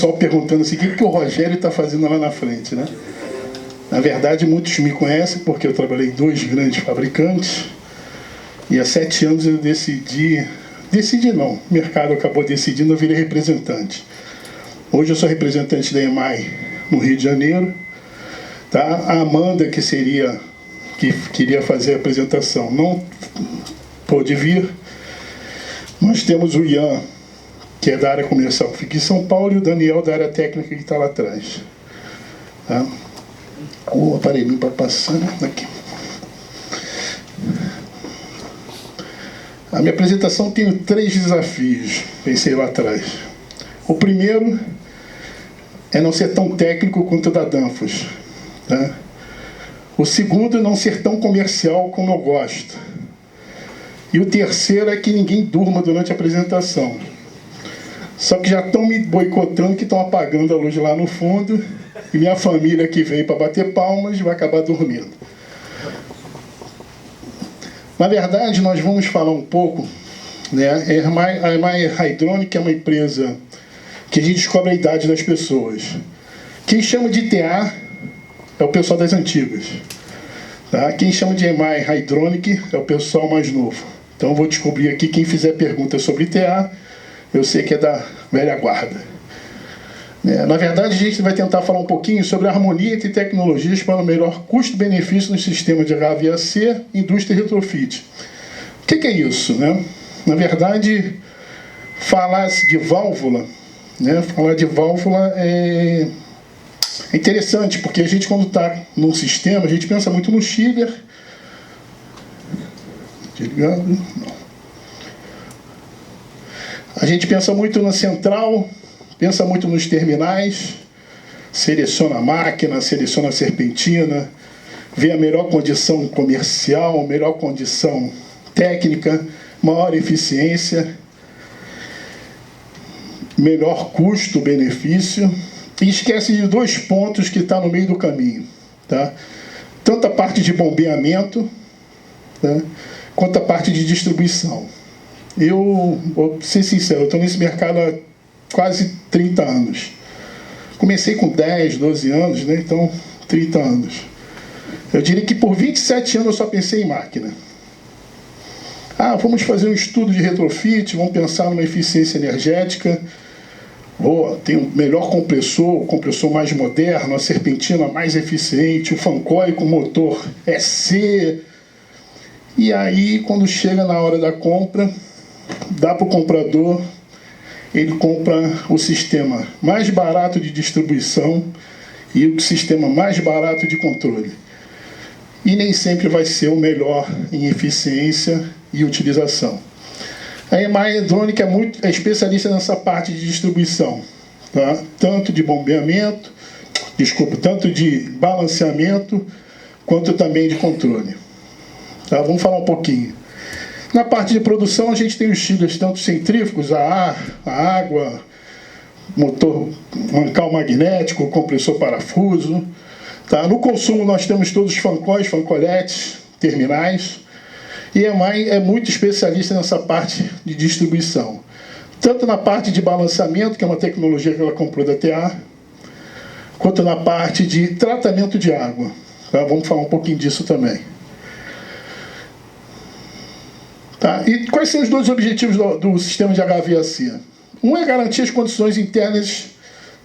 pessoal perguntando assim, o que o Rogério está fazendo lá na frente, né? Na verdade, muitos me conhecem porque eu trabalhei em 2 grandes fabricantes e há 7 anos eu decidi não, o mercado acabou decidindo, eu virei representante. Hoje eu sou representante da EMAI no Rio de Janeiro, tá? A Amanda, que queria fazer a apresentação, não pôde vir. Nós temos o Ian, que é da área comercial, que fica em São Paulo, e o Daniel, da área técnica, que está lá atrás. Tá? O aparelhinho para passar aqui. A minha apresentação tem 3 desafios, pensei lá atrás. O primeiro é não ser tão técnico quanto o da Danfoss. Tá? O segundo é não ser tão comercial como eu gosto. E o terceiro é que ninguém durma durante a apresentação. Só que já estão me boicotando, que estão apagando a luz lá no fundo, e minha família que veio para bater palmas vai acabar dormindo. Na verdade, nós vamos falar um pouco, né? A EMAI Hydronic é uma empresa que a gente descobre a idade das pessoas. Quem chama de TA é o pessoal das antigas. Tá? Quem chama de EMAI Hydronic é o pessoal mais novo. Então eu vou descobrir aqui, quem fizer perguntas sobre TA, eu sei que é da velha guarda. Na verdade, a gente vai tentar falar um pouquinho sobre a harmonia entre tecnologias para o melhor custo-benefício no sistema de HVAC, indústria e retrofit. O que é isso? Né? Na verdade, falar de válvula, né? Falar de válvula é interessante, porque a gente, quando está num sistema, a gente pensa muito no chiller. Desligado? Não. A gente pensa muito na central, pensa muito nos terminais, seleciona a máquina, seleciona a serpentina, vê a melhor condição comercial, melhor condição técnica, maior eficiência, melhor custo-benefício, e esquece de 2 pontos que estão no meio do caminho. Tá? Tanto a parte de bombeamento, tá? Quanto a parte de distribuição. Eu vou ser sincero, eu estou nesse mercado há quase 30 anos. Comecei com 10, 12 anos, né? Então 30 anos. Eu diria que por 27 anos eu só pensei em máquina. Vamos fazer um estudo de retrofit, vamos pensar numa eficiência energética. Tem um melhor compressor, o compressor mais moderno, a serpentina mais eficiente, o Fancoi com motor EC. E aí, quando chega na hora da compra, dá para o comprador, ele compra o sistema mais barato de distribuição e o sistema mais barato de controle. E nem sempre vai ser o melhor em eficiência e utilização. A EMAI Hydronic é especialista nessa parte de distribuição, tá? Tanto de bombeamento, tanto de balanceamento, quanto também de controle. Tá? Vamos falar um pouquinho. Na parte de produção, a gente tem os chillers tanto centrífugos, a ar, a água, motor mancal magnético, compressor parafuso. Tá? No consumo, nós temos todos os fancóis, fancoletes, terminais. E a EMAI é muito especialista nessa parte de distribuição. Tanto na parte de balanceamento, que é uma tecnologia que ela comprou da TA, quanto na parte de tratamento de água. Tá? Vamos falar um pouquinho disso também. Tá? E quais são os 2 objetivos do sistema de HVAC? Um é garantir as condições internas,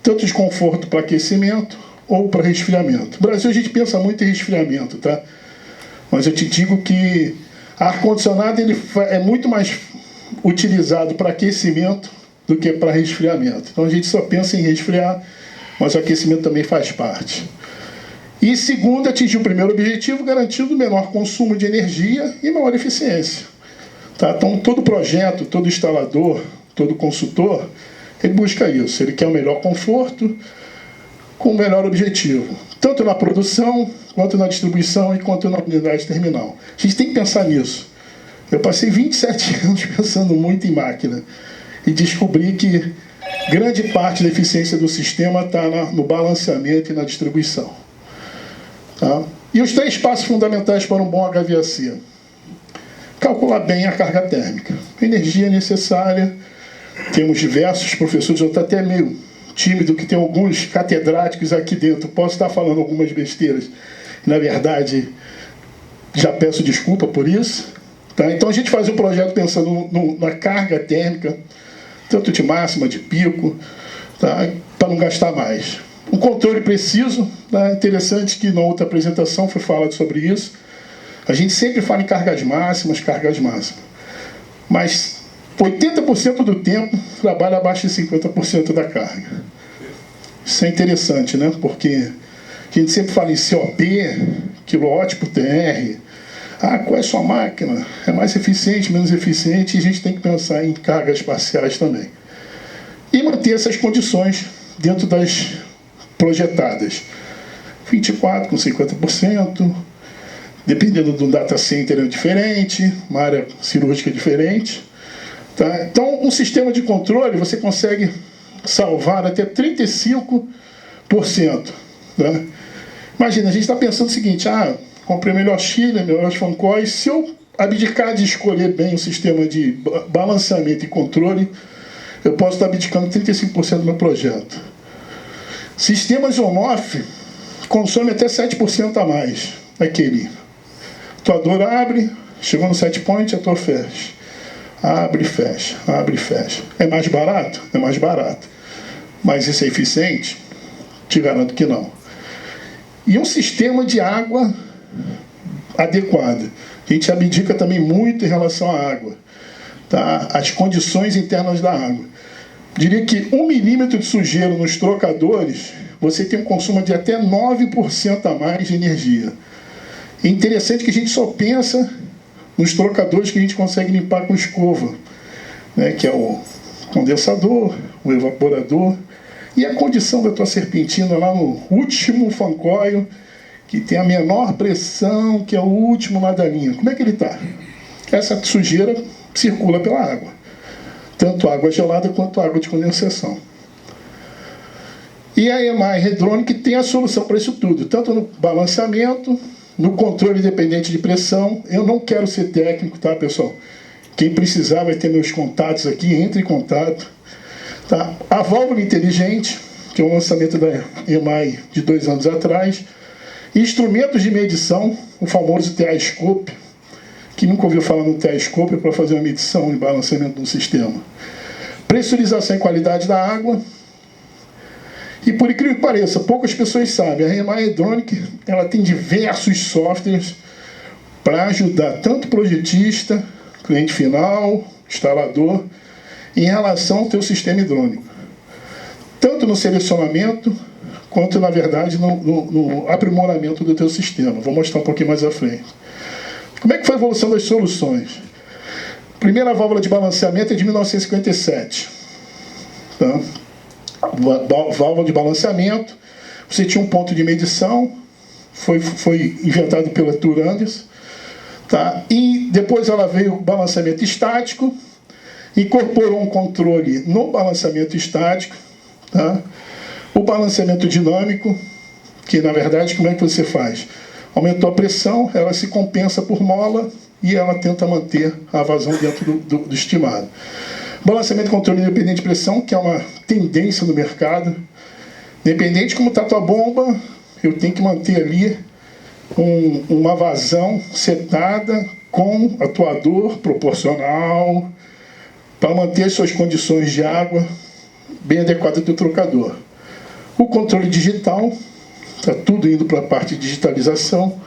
tanto de conforto para aquecimento ou para resfriamento. No Brasil a gente pensa muito em resfriamento, tá? Mas eu te digo que ar-condicionado é muito mais utilizado para aquecimento do que para resfriamento. Então a gente só pensa em resfriar, mas o aquecimento também faz parte. E segundo, atingir o primeiro objetivo, garantindo o menor consumo de energia e maior eficiência. Tá? Então, todo projeto, todo instalador, todo consultor, ele busca isso. Ele quer o melhor conforto com o melhor objetivo. Tanto na produção, quanto na distribuição e quanto na unidade terminal. A gente tem que pensar nisso. Eu passei 27 anos pensando muito em máquina e descobri que grande parte da eficiência do sistema está no balanceamento e na distribuição. Tá? E os 3 passos fundamentais para um bom HVAC. Calcular bem a carga térmica. A energia necessária, temos diversos professores, eu estou até meio tímido, que tem alguns catedráticos aqui dentro, posso estar falando algumas besteiras. Na verdade, já peço desculpa por isso. Tá? Então a gente faz um projeto pensando na carga térmica, tanto de máxima, de pico, tá? Para não gastar mais. Um controle preciso, tá? Interessante que na outra apresentação foi falado sobre isso. A gente sempre fala em cargas máximas, mas 80% do tempo trabalha abaixo de 50% da carga. Isso é interessante, né? Porque a gente sempre fala em COP, quilowatt por TR. Qual é a sua máquina? É mais eficiente, menos eficiente? E a gente tem que pensar em cargas parciais também. E manter essas condições dentro das projetadas. 24 com 50%, dependendo do data center é diferente, uma área cirúrgica diferente. Tá? Então, um sistema de controle, você consegue salvar até 35%. Tá? Imagina, a gente está pensando o seguinte, comprei melhor chiller, melhores fancóis. Se eu abdicar de escolher bem o sistema de balanceamento e controle, eu posso estar abdicando 35% do meu projeto. Sistemas on-off consomem até 7% a mais. Aquele atuador abre, chegou no set point, atuador fecha. Abre e fecha, abre e fecha. É mais barato? É mais barato. Mas isso é eficiente? Te garanto que não. E um sistema de água adequada. A gente abdica também muito em relação à água. Tá? As condições internas da água. Diria que 1 milímetro de sujeira nos trocadores, você tem um consumo de até 9% a mais de energia. É interessante que a gente só pensa nos trocadores que a gente consegue limpar com escova, né? Que é o condensador, o evaporador, e a condição da tua serpentina lá no último fancóio, que tem a menor pressão, que é o último lá da linha. Como é que ele está? Essa sujeira circula pela água. Tanto água gelada quanto água de condensação. E a EMI Hydronic tem a solução para isso tudo, tanto no balanceamento, no controle dependente de pressão. Eu não quero ser técnico, tá, pessoal? Quem precisar vai ter meus contatos aqui, entre em contato. Tá? A válvula inteligente, que é um lançamento da EMI de 2 anos atrás. Instrumentos de medição, o famoso TA-Scope. Quem nunca ouviu falar no TA-Scope para fazer uma medição e balanceamento do sistema. Pressurização e qualidade da água. E por incrível que pareça, poucas pessoas sabem, a EMI Hydronic, ela tem diversos softwares para ajudar tanto o projetista, cliente final, instalador, em relação ao teu sistema hidrônico. Tanto no selecionamento, quanto, na verdade, no aprimoramento do teu sistema. Vou mostrar um pouquinho mais à frente. Como é que foi a evolução das soluções? A primeira válvula de balanceamento é de 1957. Tá? Válvula de balanceamento, você tinha um ponto de medição, foi inventado pela Turandis, tá? E depois ela veio o balanceamento estático, incorporou um controle no balanceamento estático, tá? O balanceamento dinâmico, que na verdade como é que você faz? Aumentou a pressão, ela se compensa por mola e ela tenta manter a vazão dentro do estimado. Balanceamento e controle independente de pressão, que é uma tendência no mercado. Independente de como está a tua bomba, eu tenho que manter ali uma vazão setada com atuador proporcional para manter as suas condições de água bem adequadas do trocador. O controle digital, está tudo indo para a parte de digitalização.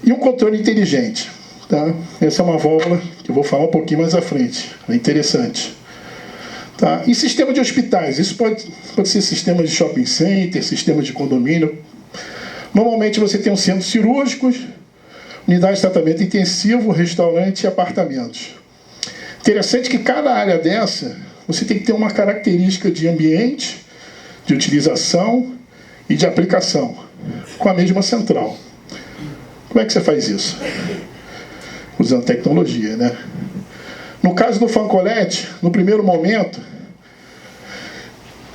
E um controle inteligente. Tá? Essa é uma válvula que eu vou falar um pouquinho mais à frente. É interessante. Tá? E sistema de hospitais. Isso pode ser sistema de shopping center, sistema de condomínio. Normalmente você tem um centro cirúrgico, unidade de tratamento intensivo, restaurante e apartamentos. Interessante que cada área dessa, você tem que ter uma característica de ambiente, de utilização e de aplicação, com a mesma central. Como é que você faz isso? Usando tecnologia, né? No caso do fancolete, no primeiro momento,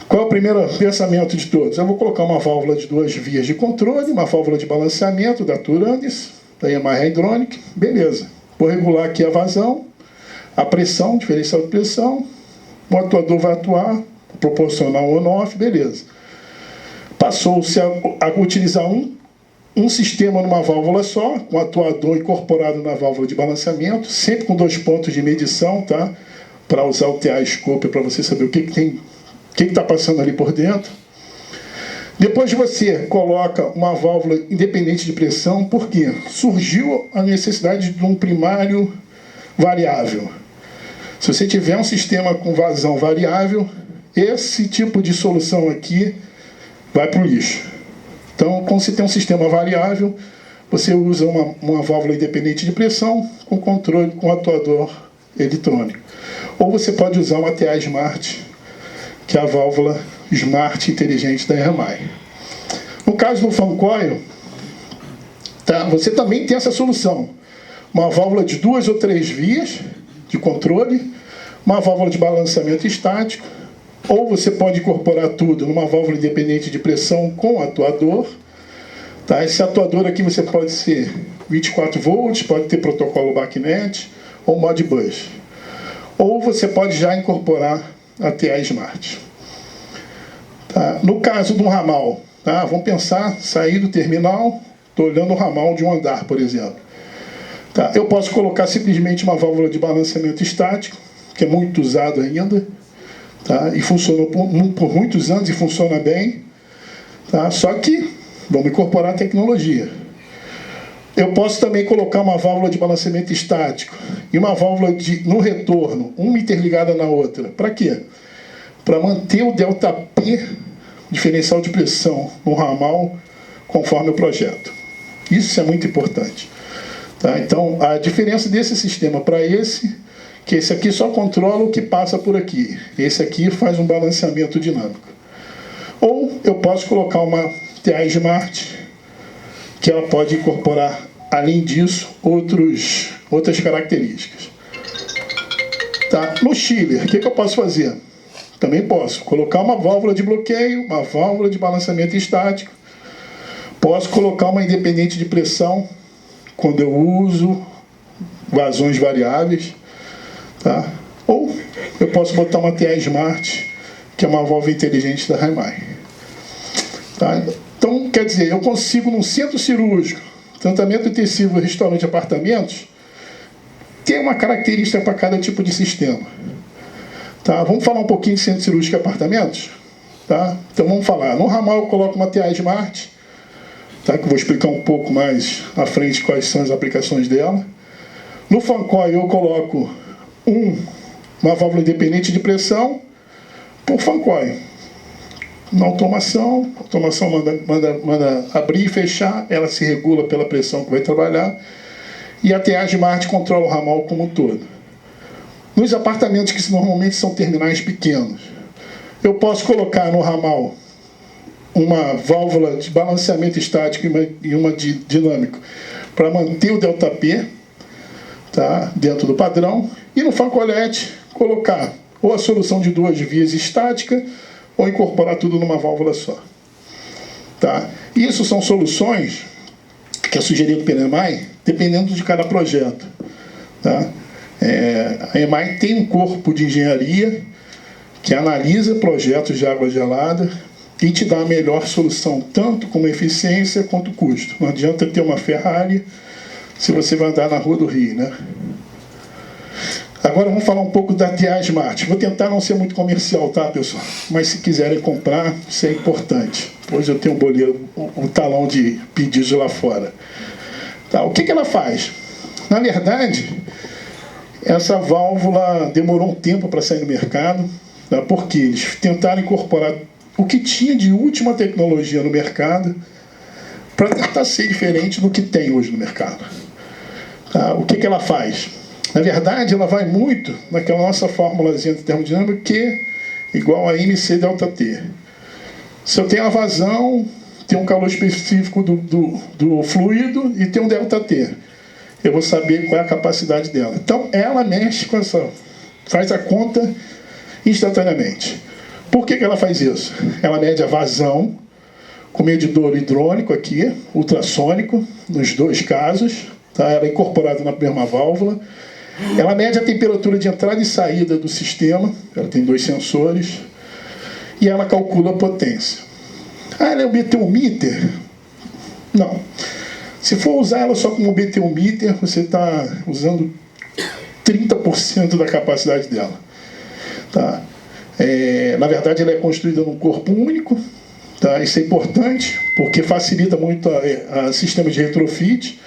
qual é o primeiro pensamento de todos? Eu vou colocar uma válvula de 2 vias de controle, uma válvula de balanceamento da Turandis, da EMI Hydronic, beleza. Vou regular aqui a vazão, a pressão, diferencial de pressão, o atuador vai atuar, o proporcional on-off, beleza. Passou-se a utilizar um sistema numa válvula só, com atuador incorporado na válvula de balanceamento, sempre com 2 pontos de medição, tá? Para usar o TA-scope para você saber o que está passando ali por dentro. Depois você coloca uma válvula independente de pressão, porque surgiu a necessidade de um primário variável. Se você tiver um sistema com vazão variável, esse tipo de solução aqui vai para o lixo. Então, quando você tem um sistema variável, você usa uma válvula independente de pressão com controle, com atuador eletrônico. Ou você pode usar uma TA Smart, que é a válvula Smart inteligente da RMI. No caso do fan coil, tá, você também tem essa solução. Uma válvula de 2 ou 3 vias de controle, uma válvula de balanceamento estático, ou você pode incorporar tudo numa válvula independente de pressão com atuador. Tá? Esse atuador aqui você pode ser 24 volts, pode ter protocolo BACnet ou Modbus. Ou você pode já incorporar a TA Smart. Tá? No caso de um ramal, tá? Vamos pensar, sair do terminal, estou olhando o ramal de um andar, por exemplo. Tá? Eu posso colocar simplesmente uma válvula de balanceamento estático, que é muito usado ainda, tá? E funcionou por muitos anos e funciona bem. Tá? Só que vamos incorporar a tecnologia. Eu posso também colocar uma válvula de balanceamento estático e uma válvula no retorno, uma interligada na outra. Para quê? Para manter o ΔP, diferencial de pressão, no ramal, conforme o projeto. Isso é muito importante. Tá? Então, a diferença desse sistema para esse, que esse aqui só controla o que passa por aqui. Esse aqui faz um balanceamento dinâmico. Ou eu posso colocar uma TA Smart, que ela pode incorporar, além disso, outras características. Tá? No chiller, o que eu posso fazer? Também posso colocar uma válvula de bloqueio, uma válvula de balanceamento estático. Posso colocar uma independente de pressão, quando eu uso vazões variáveis. Tá? Ou eu posso botar uma TA Smart, que é uma válvula inteligente da RMI. Tá? Então, quer dizer, eu consigo, num centro cirúrgico, tratamento intensivo, restaurante de apartamentos, ter uma característica para cada tipo de sistema. Tá? Vamos falar um pouquinho de centro cirúrgico e apartamentos? Tá? Então, vamos falar. No ramal, eu coloco uma TA Smart, tá? Que eu vou explicar um pouco mais à frente quais são as aplicações dela. No fan coil, eu coloco uma válvula independente de pressão por fan coil. Na automação, a automação manda abrir e fechar, ela se regula pela pressão que vai trabalhar, e a TA Smart controla o ramal como um todo. Nos apartamentos que normalmente são terminais pequenos, eu posso colocar no ramal uma válvula de balanceamento estático e uma de dinâmico para manter o ΔP, tá, dentro do padrão, e no fan collet colocar ou a solução de 2 vias estática ou incorporar tudo numa válvula só. Tá? Isso são soluções que é sugerido pela EMAI, dependendo de cada projeto. Tá? A EMAI tem um corpo de engenharia que analisa projetos de água gelada e te dá a melhor solução, tanto como eficiência quanto custo. Não adianta ter uma Ferrari se você vai andar na rua do Rio, né? Agora vamos falar um pouco da TA Smart. Vou tentar não ser muito comercial, tá, pessoal? Mas se quiserem comprar, isso é importante. Pois eu tenho um talão de pedidos lá fora. Tá, o que ela faz? Na verdade, essa válvula demorou um tempo para sair no mercado, tá? Porque eles tentaram incorporar o que tinha de última tecnologia no mercado para tentar ser diferente do que tem hoje no mercado. Tá? O que ela faz? Na verdade, ela vai muito naquela nossa fórmulazinha de termodinâmica Q igual a MC ΔT. Se eu tenho a vazão, tem um calor específico do fluido e tem um ΔT. Eu vou saber qual é a capacidade dela. Então, ela mexe com essa... faz a conta instantaneamente. Por que ela faz isso? Ela mede a vazão com medidor hidrônico aqui, ultrassônico, nos 2 casos. Tá? Ela é incorporada na mesma válvula. Ela mede a temperatura de entrada e saída do sistema. Ela tem 2 sensores. e ela calcula a potência. Ah, ela é o BTU meter? Não. Se for usar ela só como BTU meter, você está usando 30% da capacidade dela. Tá? Na verdade, ela é construída num corpo único. Tá? Isso é importante, porque facilita muito a sistema de retrofit,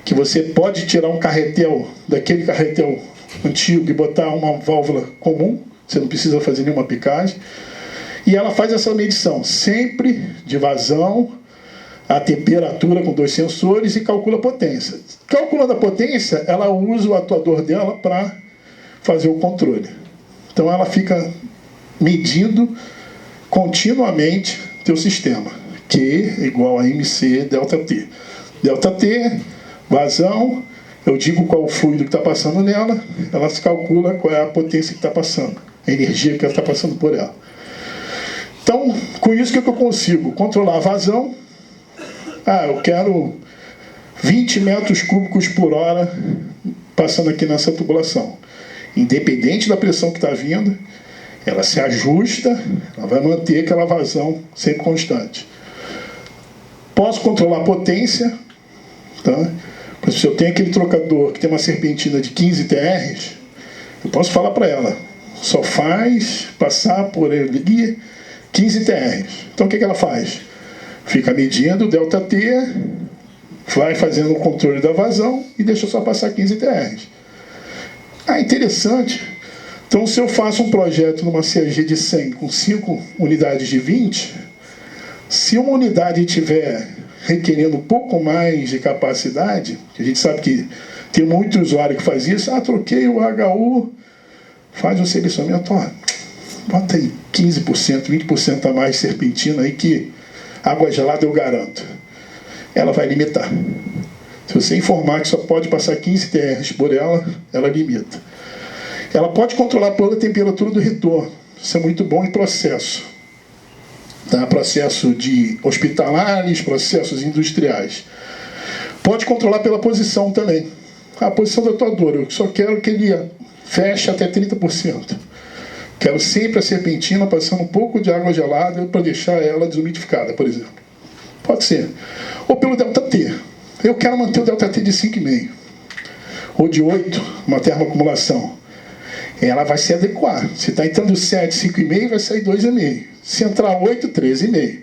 que você pode tirar um carretel, daquele carretel antigo, e botar uma válvula comum, você não precisa fazer nenhuma picagem. E ela faz essa medição sempre de vazão, a temperatura com 2 sensores e calcula a potência. Calculando a potência, ela usa o atuador dela para fazer o controle. Então ela fica medindo continuamente teu sistema, Q igual a MC delta T. Delta T, vazão, eu digo qual o fluido que está passando nela, ela se calcula qual é a potência que está passando, a energia que ela está passando por ela. Então, com isso, o que eu consigo? Controlar a vazão. Eu quero 20 metros cúbicos por hora passando aqui nessa tubulação. Independente da pressão que está vindo, ela se ajusta, ela vai manter aquela vazão sempre constante. Posso controlar a potência. Tá? Se eu tenho aquele trocador que tem uma serpentina de 15 TRs, eu posso falar para ela, só faz passar por ali 15 TRs. Então o que ela faz? Fica medindo o delta T, vai fazendo o controle da vazão e deixa só passar 15 TRs. Interessante. Então, se eu faço um projeto numa CAG de 100 com 5 unidades de 20, se uma unidade estiver requerendo um pouco mais de capacidade, que a gente sabe que tem muito usuário que faz isso, troquei o HU, faz um selecionamento, bota aí 15%, 20% a mais de serpentina aí que água gelada eu garanto. Ela vai limitar. Se você informar que só pode passar 15 TRs por ela, ela limita. Ela pode controlar toda a temperatura do retorno. Isso é muito bom em processo. Tá? Processo de hospitalares, processos industriais. Pode controlar pela posição também. A posição do atuador, eu só quero que ele feche até 30%. Quero sempre a serpentina passando um pouco de água gelada para deixar ela desumidificada, por exemplo. Pode ser. Ou pelo delta T. Eu quero manter o delta T de 5,5. Ou de 8, uma termoacumulação. Ela vai se adequar. Se está entrando 7, 5,5, vai sair 2,5. Se entrar 8, 13,5.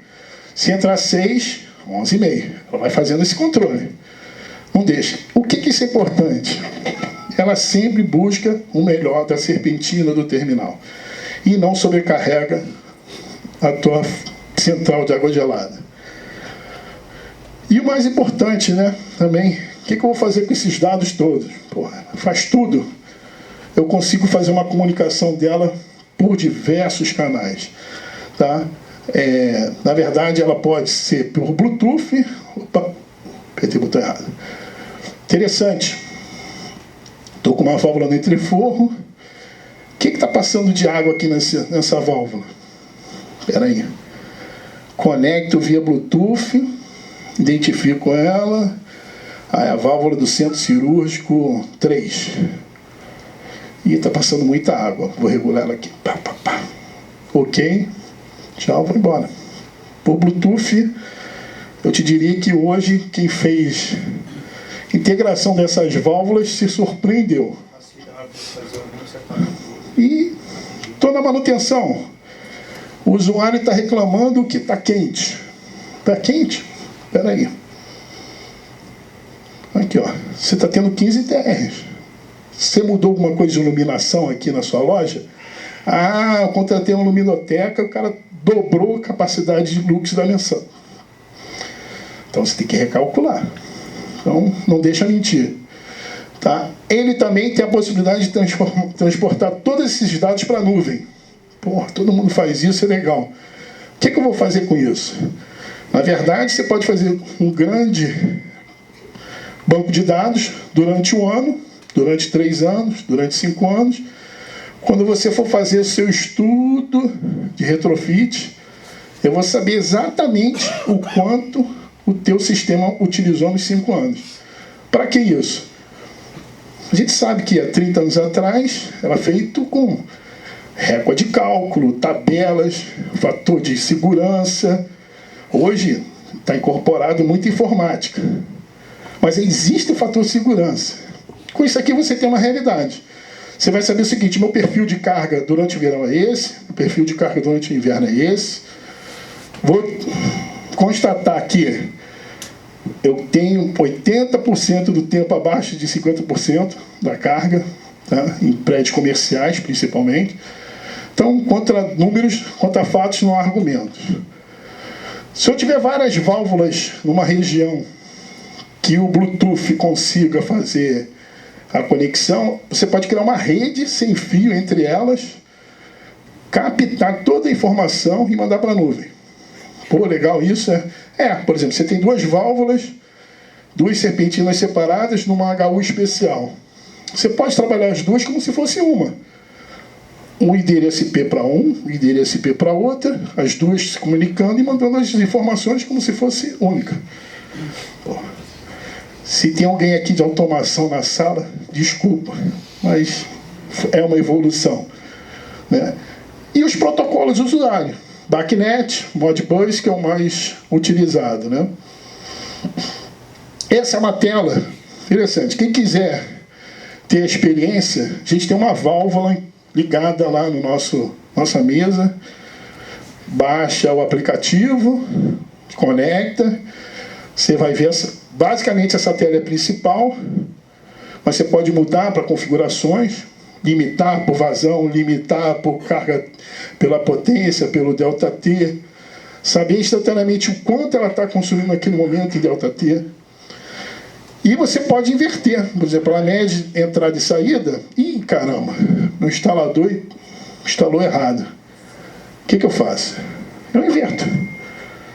Se entrar 6, 11,5. Ela vai fazendo esse controle. Não deixa. O que isso é importante? Ela sempre busca o melhor da serpentina do terminal. E não sobrecarrega a tua central de água gelada. E o mais importante, né, também, o que eu vou fazer com esses dados todos? Faz tudo. Eu consigo fazer uma comunicação dela por diversos canais. Tá? Na verdade, ela pode ser por Bluetooth. Opa, apertei o botão errado. Interessante. Estou com uma válvula no entreforro. O que está passando de água aqui nessa válvula? Espera aí. Conecto via Bluetooth. Identifico ela. A válvula do centro cirúrgico 3. E está passando muita água. Vou regular ela aqui. Pá, pá, pá. Ok. Tchau, vou embora. Por Bluetooth, eu te diria que hoje quem fez integração dessas válvulas se surpreendeu. E estou na manutenção. O usuário está reclamando que está quente. Está quente? Espera aí. Aqui, ó. Você está tendo 15 TRs. Você mudou alguma coisa de iluminação aqui na sua loja? Eu contratei uma luminoteca, o cara dobrou a capacidade de lux da menção. Então você tem que recalcular. Então não deixa mentir. Tá? Ele também tem a possibilidade de transportar todos esses dados para a nuvem. Todo mundo faz isso, é legal. O que eu vou fazer com isso? Na verdade, você pode fazer um grande banco de dados durante 1 ano, durante 3 anos, durante 5 anos. Quando você for fazer o seu estudo de retrofit, eu vou saber exatamente o quanto o teu sistema utilizou nos 5 anos. Para que isso? A gente sabe que há 30 anos atrás era feito com régua de cálculo, tabelas, fator de segurança. Hoje está incorporado muita informática. Mas existe o fator de segurança. Com isso aqui você tem uma realidade. Você vai saber o seguinte: meu perfil de carga durante o verão é esse, o perfil de carga durante o inverno é esse. Vou constatar que eu tenho 80% do tempo abaixo de 50% da carga, tá? Em prédios comerciais principalmente. Então, contra números, contra fatos, não há argumentos. Se eu tiver várias válvulas numa região que o Bluetooth consiga fazer a conexão, você pode criar uma rede sem fio entre elas, captar toda a informação e mandar para a nuvem. Pô, legal isso, por exemplo, você tem duas válvulas, duas serpentinas separadas numa HU especial. Você pode trabalhar as duas como se fosse uma. Um IDSP para um IDSP para outra, as duas se comunicando e mandando as informações como se fosse única. Pô. Se tem alguém aqui de automação na sala, desculpa, mas é uma evolução, né? E os protocolos de usuário, BACnet, Modbus, que é o mais utilizado, né? Essa é uma tela interessante. Quem quiser ter a experiência, a gente tem uma válvula ligada lá no nossa mesa, baixa o aplicativo, conecta, você vai ver basicamente essa tela é principal, mas você pode mudar para configurações, limitar por vazão, limitar por carga pela potência, pelo ΔT, saber instantaneamente o quanto ela está consumindo naquele momento em ΔT. E você pode inverter, por exemplo, a média de entrada e saída. Ih, caramba, meu instalador instalou errado. O que eu faço? Eu inverto,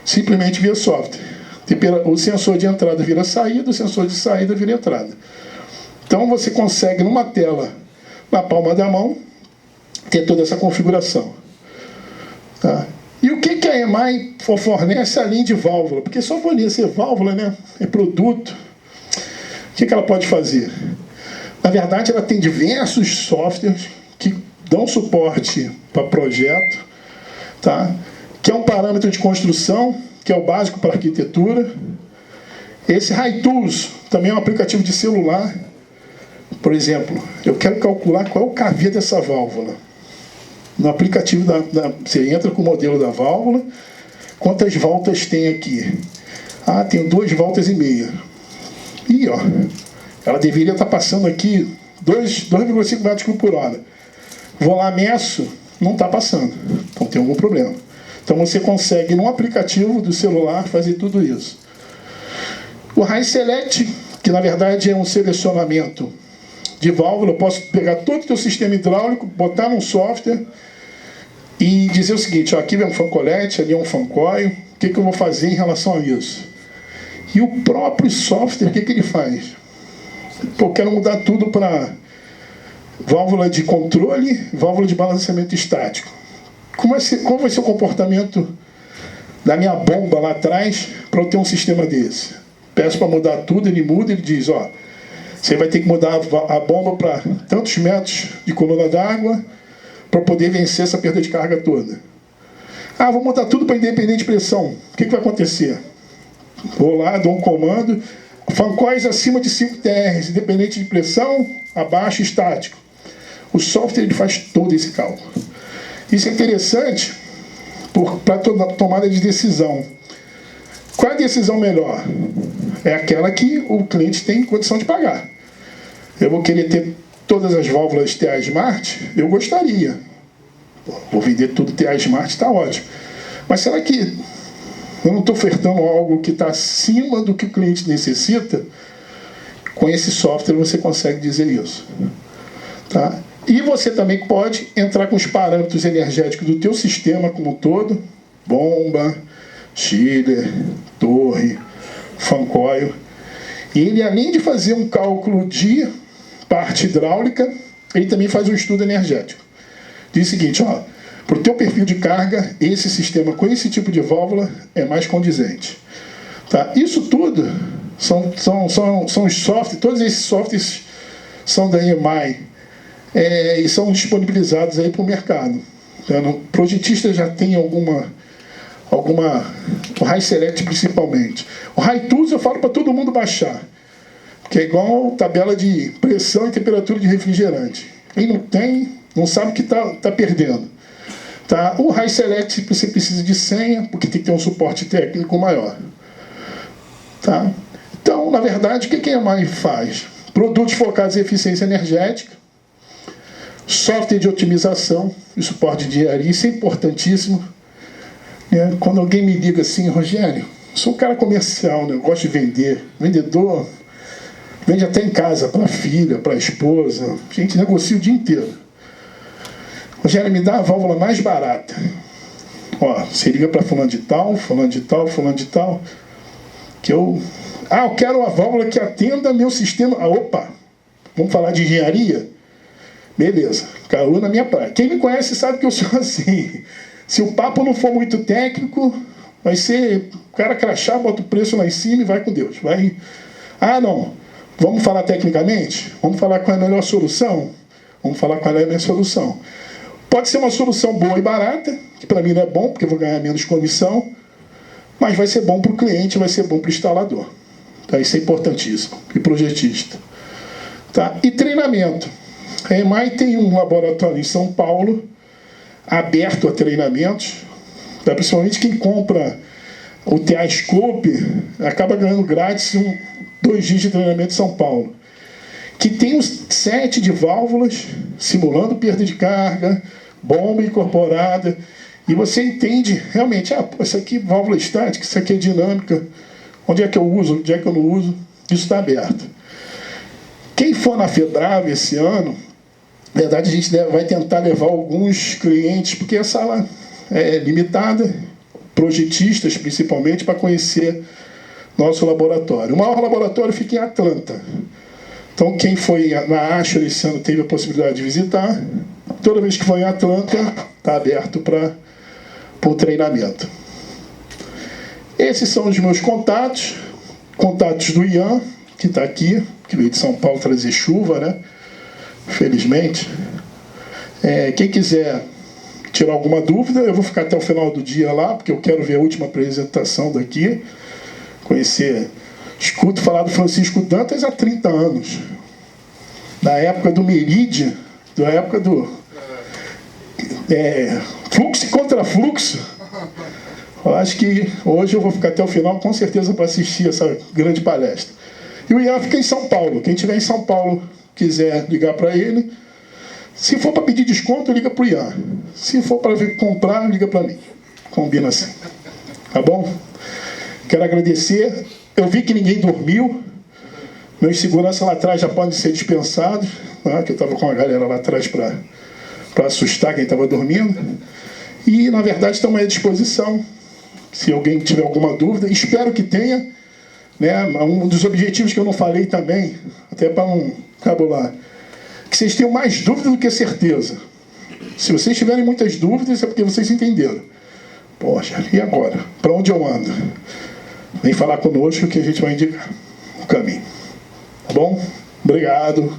simplesmente via software. O sensor de entrada vira saída, o sensor de saída vira entrada. Então você consegue numa tela, na palma da mão, ter toda essa configuração. Tá? E o que a EMAI fornece além de válvula? Porque só fornecer válvula, né, é produto. O que ela pode fazer? Na verdade, ela tem diversos softwares que dão suporte para projeto, tá? Que é um parâmetro de construção, que é o básico para arquitetura. Esse HiTools também é um aplicativo de celular. Por exemplo, eu quero calcular qual é o KV dessa válvula. No aplicativo, você entra com o modelo da válvula, quantas voltas tem aqui? Ah, tenho 2,5 voltas. Ih, ó, ela deveria estar passando aqui 2,5 metros por hora. Vou lá, meço, não está passando. Então tem algum problema. Então você consegue, num aplicativo do celular, fazer tudo isso. O HiSelect, que na verdade é um selecionamento de válvula, eu posso pegar todo o teu sistema hidráulico, botar num software e dizer o seguinte: ó, aqui é um fancolete, ali é um fancoil, o que eu vou fazer em relação a isso? E o próprio software, o que ele faz? Pô, eu quero mudar tudo para válvula de controle, válvula de balanceamento estático. Qual vai ser o comportamento da minha bomba lá atrás para eu ter um sistema desse? Peço para mudar tudo, ele muda, ele diz: ó, você vai ter que mudar a bomba para tantos metros de coluna d'água para poder vencer essa perda de carga toda. Ah, vou mudar tudo para independente de pressão. O que vai acontecer? Vou lá, dou um comando, fancoils acima de 5 TRs, independente de pressão, abaixo, estático. O software ele faz todo esse cálculo. Isso é interessante para tomada de decisão. Qual é a decisão melhor? É aquela que o cliente tem condição de pagar. Eu vou querer ter todas as válvulas TA Smart? Eu gostaria. Vou vender tudo TA Smart, está ótimo. Mas será que eu não estou ofertando algo que está acima do que o cliente necessita? Com esse software você consegue dizer isso. Tá? E você também pode entrar com os parâmetros energéticos do teu sistema como um todo: bomba, chiller, torre, fancoil. E ele, além de fazer um cálculo de parte hidráulica, ele também faz um estudo energético. Diz o seguinte: ó, para o teu perfil de carga, esse sistema com esse tipo de válvula é mais condizente. Tá? Isso tudo são os softwares, todos esses softwares são da EMAI e são disponibilizados aí para o mercado. O projetista já tem alguma o High Select principalmente. O High Tools eu falo para todo mundo baixar, que é igual tabela de pressão e temperatura de refrigerante. Quem não tem, não sabe o que está perdendo. Tá? O High Select você precisa de senha, porque tem que ter um suporte técnico maior. Tá? Então, na verdade, o que a EMAI faz? Produtos focados em eficiência energética, software de otimização e suporte de engenharia, isso é importantíssimo. Quando alguém me liga assim, Rogério, sou um cara comercial, né? Eu gosto de vender. Vendedor vende até em casa, para a filha, para a esposa. A gente negocia o dia inteiro. Rogério, me dá a válvula mais barata. Ó, você liga para fulano de tal, fulano de tal, fulano de tal. Que eu quero uma válvula que atenda meu sistema. Opa, vamos falar de engenharia? Beleza, caiu na minha praia. Quem me conhece sabe que eu sou assim. Se o papo não for muito técnico, vai ser o cara crachá, bota o preço lá em cima e vai com Deus. Vai. Não, vamos falar tecnicamente? Vamos falar qual é a melhor solução? Vamos falar qual é a minha solução. Pode ser uma solução boa e barata, que para mim não é bom, porque eu vou ganhar menos comissão, mas vai ser bom para o cliente, vai ser bom para o instalador. Tá? Isso é importantíssimo. E projetista. Tá? E treinamento. A EMAI tem um laboratório em São Paulo, aberto a treinamentos. Tá? Principalmente quem compra o TA Scope acaba ganhando grátis 2 dias de treinamento em São Paulo. Que tem um set de válvulas, simulando perda de carga, bomba incorporada, e você entende realmente, isso aqui é válvula estática, isso aqui é dinâmica, onde é que eu uso, onde é que eu não uso, isso está aberto. Quem for na FEDRAV esse ano, na verdade a gente vai tentar levar alguns clientes, porque a sala é limitada, projetistas principalmente, para conhecer nosso laboratório. O maior laboratório fica em Atlanta. Então, quem foi na Asher esse ano teve a possibilidade de visitar. Toda vez que for em Atlanta, está aberto para o treinamento. Esses são os meus contatos. Contatos do Ian, que está aqui, que veio de São Paulo trazer chuva, né? Felizmente. Quem quiser tirar alguma dúvida, eu vou ficar até o final do dia lá, porque eu quero ver a última apresentação daqui. Conhecer... Escuto falar do Francisco Dantas há 30 anos. Na época do Meridian, da época do fluxo e contrafluxo. Eu acho que hoje eu vou ficar até o final, com certeza, para assistir essa grande palestra. E o Ian fica em São Paulo. Quem estiver em São Paulo, quiser ligar para ele. Se for para pedir desconto, liga para o Ian. Se for para comprar, liga para mim. Combina assim. Tá bom? Quero agradecer. Eu vi que ninguém dormiu. Meus seguranças lá atrás já podem ser dispensados, né? Que eu estava com a galera lá atrás para assustar quem estava dormindo. E, na verdade, estamos à disposição. Se alguém tiver alguma dúvida, espero que tenha. Né? Um dos objetivos que eu não falei também, até para não cabular, que vocês tenham mais dúvida do que certeza. Se vocês tiverem muitas dúvidas, é porque vocês entenderam. Poxa, e agora? Para onde eu ando? Vem falar conosco que a gente vai indicar o caminho. Tá bom? Obrigado.